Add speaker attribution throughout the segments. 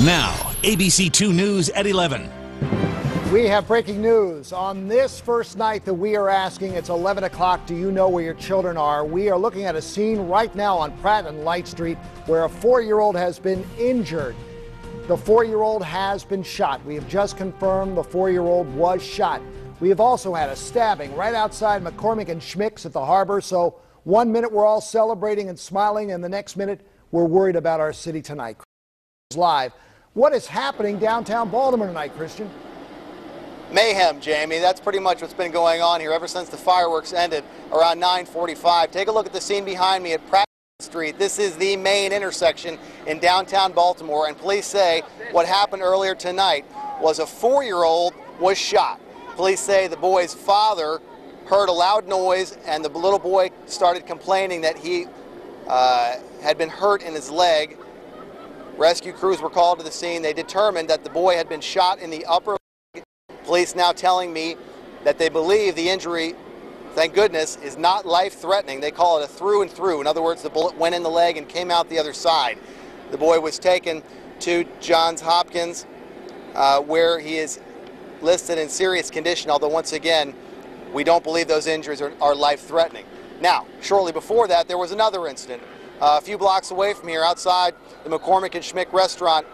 Speaker 1: Now, ABC 2 News at 11.
Speaker 2: We have breaking news. On this first night that we are asking, it's 11 o'clock, do you know where your children are? We are looking at a scene right now on Pratt and Light Street where a 4-year-old has been injured. The 4-year-old has been shot. We have just confirmed the 4-year-old was shot. We have also had a stabbing right outside McCormick and Schmick's at the harbor. So 1 minute we're all celebrating and smiling, and the next minute we're worried about our city tonight. Live. What is happening downtown Baltimore tonight, Christian?
Speaker 3: Mayhem, Jamie. That's pretty much what's been going on here ever since the fireworks ended around 9:45. Take a look at the scene behind me at Pratt Street. This is the main intersection in downtown Baltimore, and police say what happened earlier tonight was a 4-year-old was shot. Police say the boy's father heard a loud noise, and the little boy started complaining that he had been hurt in his leg. Rescue crews were called to the scene. They determined that the boy had been shot in the upper leg. Police now telling me that they believe the injury, thank goodness, is not life-threatening. They call it a through and through. In other words, the bullet went in the leg and came out the other side. The boy was taken to Johns Hopkins, where he is listed in serious condition, although once again, we don't believe those injuries are life-threatening. Now, shortly before that, there was another incident. A few blocks away from here, outside the McCormick and Schmick restaurant,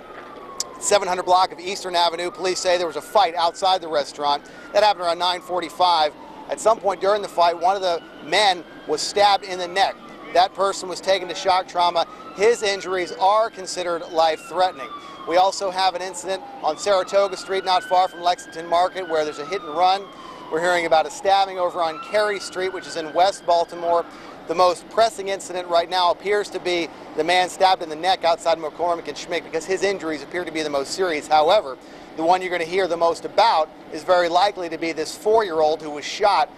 Speaker 3: 700 block of Eastern Avenue. Police say there was a fight outside the restaurant. That happened around 9:45. At some point during the fight, one of the men was stabbed in the neck. That person was taken to shock trauma. His injuries are considered life-threatening. We also have an incident on Saratoga Street, not far from Lexington Market, where there's a hit and run. We're hearing about a stabbing over on Carey Street, which is in West Baltimore. The most pressing incident right now appears to be the man stabbed in the neck outside McCormick and Schmick, because his injuries appear to be the most serious. However, the one you're going to hear the most about is very likely to be this 4-year-old who was shot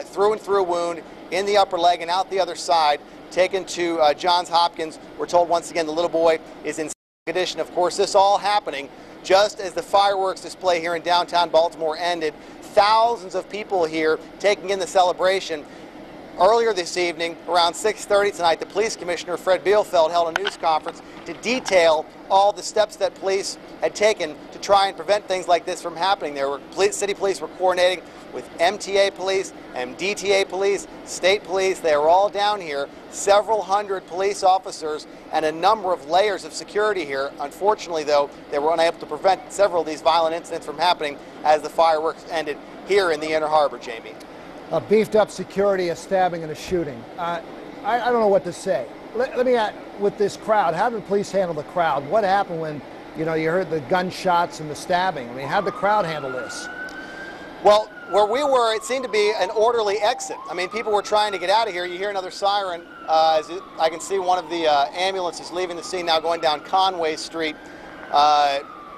Speaker 3: through and through wound in the upper leg and out the other side, taken to Johns Hopkins. We're told once again the little boy is in condition. Of course, this all happening just as the fireworks display here in downtown Baltimore ended. Thousands of people here taking in the celebration. Earlier this evening, around 6:30 tonight, the police commissioner, Fred Bielfeld, held a news conference to detail all the steps that police had taken to try and prevent things like this from happening. City police were coordinating with MTA police, MDTA police, state police. They were all down here, several hundred police officers and a number of layers of security here. Unfortunately, though, they were unable to prevent several of these violent incidents from happening as the fireworks ended here in the Inner Harbor, Jamie.
Speaker 2: Beefed up security, a stabbing and a shooting. I don't know what to say. Let me ask, with this crowd, how did the police handle the crowd? What happened when, you heard the gunshots and the stabbing? I mean, how did the crowd handle this?
Speaker 3: Well, where we were, it seemed to be an orderly exit. I mean, people were trying to get out of here. You hear another siren. As I can see one of the ambulances leaving the scene now, going down Conway Street.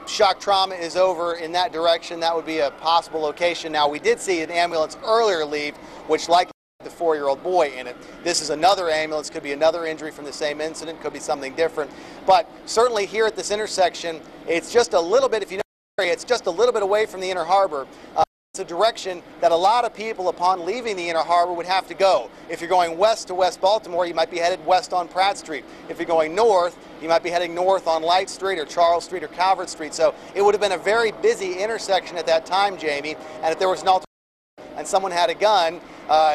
Speaker 3: Shock trauma is over in that direction. That would be a possible location. Now, we did see an ambulance earlier leave, which likely had the 4-year-old boy in it. This is another ambulance. Could be another injury from the same incident. Could be something different. But certainly here at this intersection, it's just a little bit, if you know the area, it's just a little bit away from the Inner Harbor. It's a direction that a lot of people upon leaving the Inner Harbor would have to go. If you're going west to West Baltimore, you might be headed west on Pratt Street. If you're going north, you might be heading north on Light Street or Charles Street or Calvert Street. So it would have been a very busy intersection at that time, Jamie. And if there was an alternative and someone had a gun,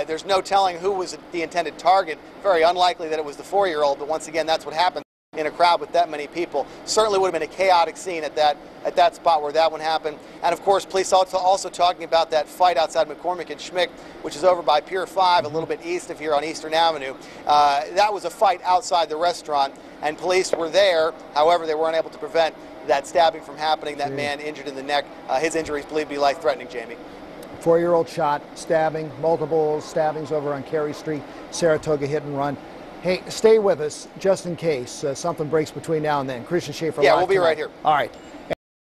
Speaker 3: there's no telling who was the intended target. Very unlikely that it was the 4-year-old, but once again, that's what happened in a crowd with that many people. Certainly would have been a chaotic scene at that spot where that one happened. And of course, police also talking about that fight outside McCormick and Schmick, which is over by Pier 5, a little bit east of here on Eastern Avenue. That was a fight outside the restaurant, and police were there. However, they weren't able to prevent that stabbing from happening. That man injured in the neck. His injuries believed to be life-threatening, Jamie.
Speaker 2: 4-year-old shot, stabbing, multiple stabbings over on Carey Street, Saratoga hit and run. Hey, stay with us just in case something breaks between now and then. Christian Schaefer.
Speaker 3: Yeah, we'll be right here.
Speaker 2: All right.